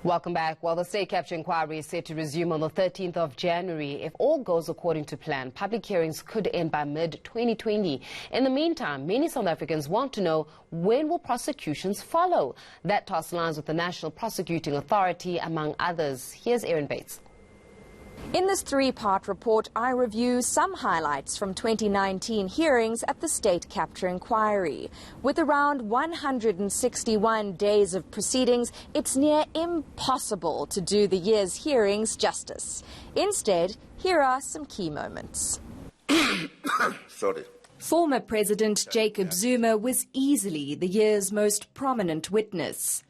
Welcome back. Well, the state capture inquiry is set to resume on the 13th of January. If all goes according to plan, public hearings could end by mid-2020. In the meantime, many South Africans want to know, when will prosecutions follow? That task lies with the National Prosecuting Authority, among others. Here's Aaron Bates. In this three-part report, I review some highlights from 2019 hearings at the State Capture Inquiry. With around 161 days of proceedings, it's near impossible to do the year's hearings justice. Instead, here are some key moments. Sorry. Former President Jacob Zuma was easily the year's most prominent witness.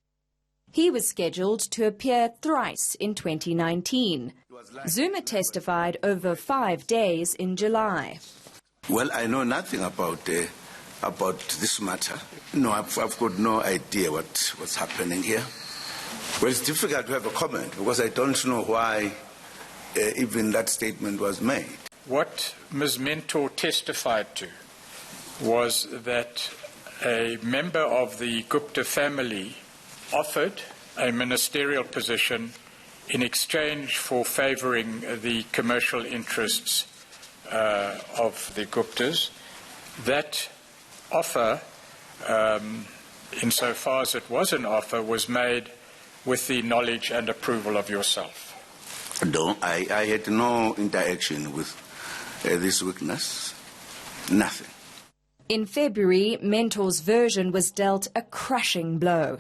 He was scheduled to appear thrice in 2019. Zuma testified over 5 days in July. Well, I know nothing about this matter. No, I've got no idea what's happening here. Well, it's difficult to have a comment because I don't know why even that statement was made. What Ms. Mentor testified to was that a member of the Gupta family offered a ministerial position in exchange for favouring the commercial interests of the Guptas. That offer, insofar as it was an offer, was made with the knowledge and approval of yourself. No, I had no interaction with this witness. Nothing. In February, Mentor's version was dealt a crushing blow.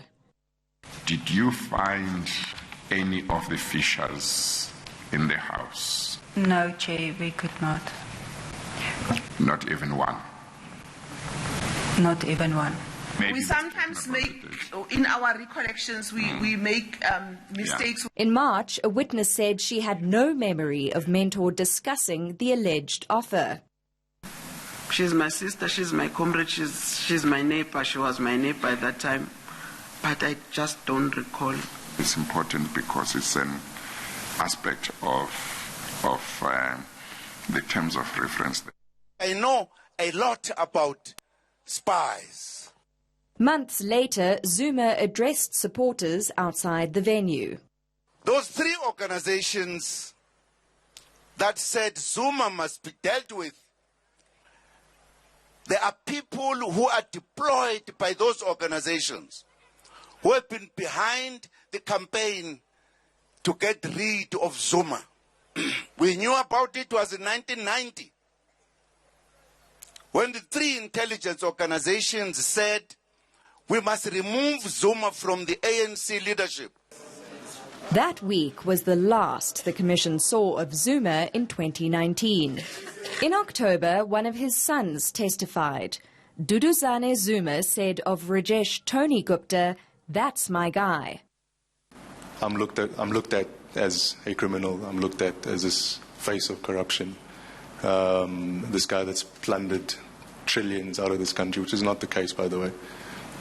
Did you find any of the fishers in the house? No, Chair, we could not. Not even one? Not even one. Maybe we sometimes make, in our recollections, we make mistakes. Yeah. In March, a witness said she had no memory of Mentor discussing the alleged offer. She's my sister, she's my comrade, she's my neighbor, she was my neighbor at that time, but I just don't recall. It's important because it's an aspect of the terms of reference. I know a lot about spies. Months later, Zuma addressed supporters outside the venue. Those three organizations that said Zuma must be dealt with, there are people who are deployed by those organizations who have been behind the campaign to get rid of Zuma. We knew about it was in 1990 when the three intelligence organizations said we must remove Zuma from the ANC leadership. That week was the last the Commission saw of Zuma in 2019. In October, one of his sons testified. Duduzane Zuma said of Rajesh Tony Gupta, "That's my guy." I'm looked at as a criminal. I'm looked at as this face of corruption. This guy that's plundered trillions out of this country, which is not the case, by the way.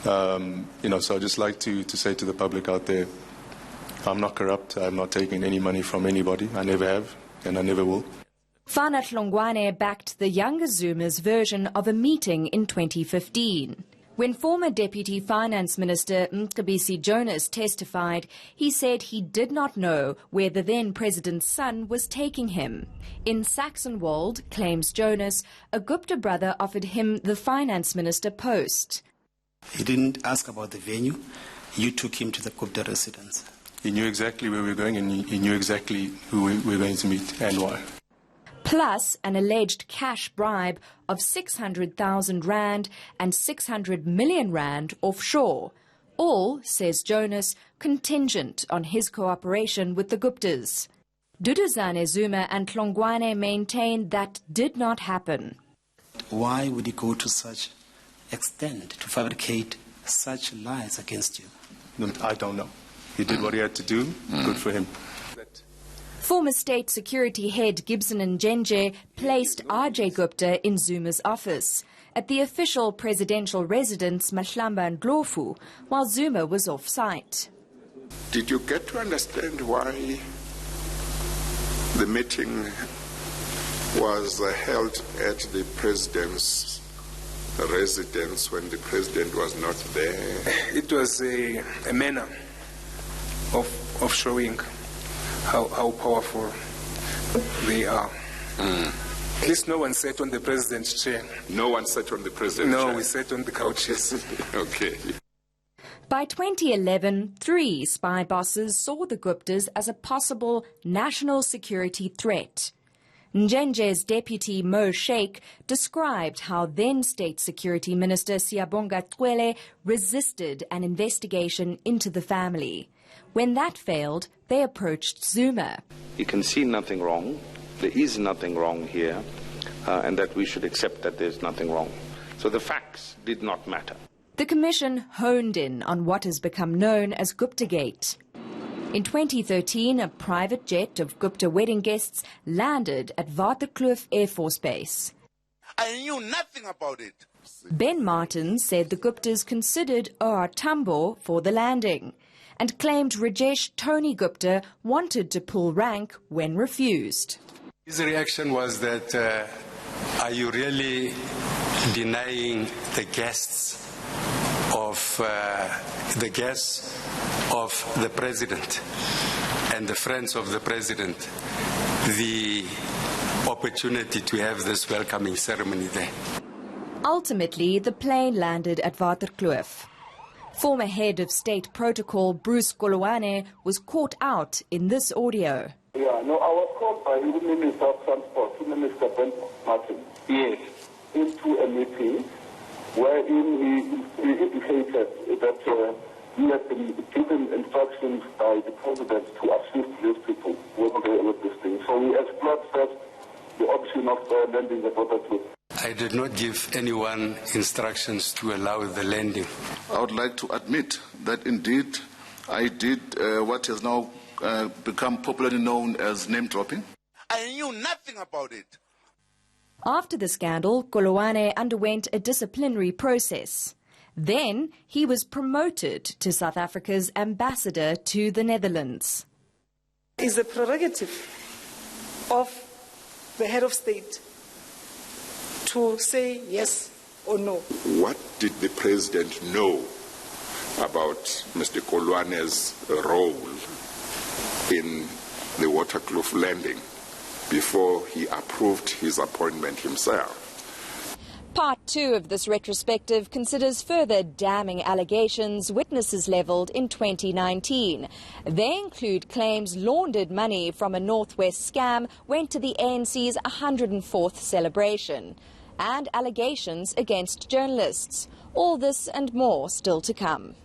So I'd just like to say to the public out there, I'm not corrupt. I'm not taking any money from anybody. I never have, and I never will. Fana Hlongwane backed the younger Zuma's version of a meeting in 2015. When former Deputy Finance Minister Mcebisi Jonas testified, he said he did not know where the then President's son was taking him. In Saxonwold, claims Jonas, a Gupta brother offered him the Finance Minister post. He didn't ask about the venue. You took him to the Gupta residence. He knew exactly where we were going, and he knew exactly who we were going to meet and why. Plus an alleged cash bribe of 600,000 rand and 600 million rand offshore. All, says Jonas, contingent on his cooperation with the Guptas. Duduzane Zuma and Hlongwane maintain that did not happen. Why would he go to such extent to fabricate such lies against you? I don't know. He did what he had to do. Good for him. Former State Security Head Gibson Njenje placed RJ Gupta in Zuma's office at the official presidential residence Mahlamba Ndlovu while Zuma was off-site. Did you get to understand why the meeting was held at the president's residence when the president was not there? It was a manner of of showing how powerful they are. At least no one sat on the president's chair. No one sat on the president's chair? No, we sat on the couches. Okay. By 2011, 3 spy bosses saw the Guptas as a possible national security threat. Njenje's deputy Mo Sheikh described how then State Security Minister Siyabonga Cwele resisted an investigation into the family. When that failed, they approached Zuma. You can see nothing wrong. There is nothing wrong here, and that we should accept that there's nothing wrong. So the facts did not matter. The Commission honed in on what has become known as Guptagate. In 2013, a private jet of Gupta wedding guests landed at Waterkloof Air Force Base. I knew nothing about it. Ben Martin said the Guptas considered OR Tambo for the landing and claimed Rajesh Tony Gupta wanted to pull rank when refused. His reaction was that, are you really denying the guests of the president and the friends of the president the opportunity to have this welcoming ceremony there? Ultimately, the plane landed at Waterkloof. Former head of state protocol Bruce Koloane was caught out in this audio. Yeah, no, I was called by the Minister of Transport, Minister Ben Martin, yes, into a meeting wherein he indicated that he had been given instructions by the president to assist these people with this thing. So we explored first the option of landing at Waterkloof. I did not give anyone instructions to allow the landing. I would like to admit that indeed I did what has now become popularly known as name dropping. I knew nothing about it. After the scandal, Koloane underwent a disciplinary process. Then he was promoted to South Africa's ambassador to the Netherlands. It is the prerogative of the head of state to say yes or no. What did the president know about Mr. Koloane's role in the Waterkloof landing before he approved his appointment himself? Part 2 of this retrospective considers further damning allegations witnesses levelled in 2019. They include claims laundered money from a Northwest scam went to the ANC's 104th celebration, and allegations against journalists. All this and more still to come.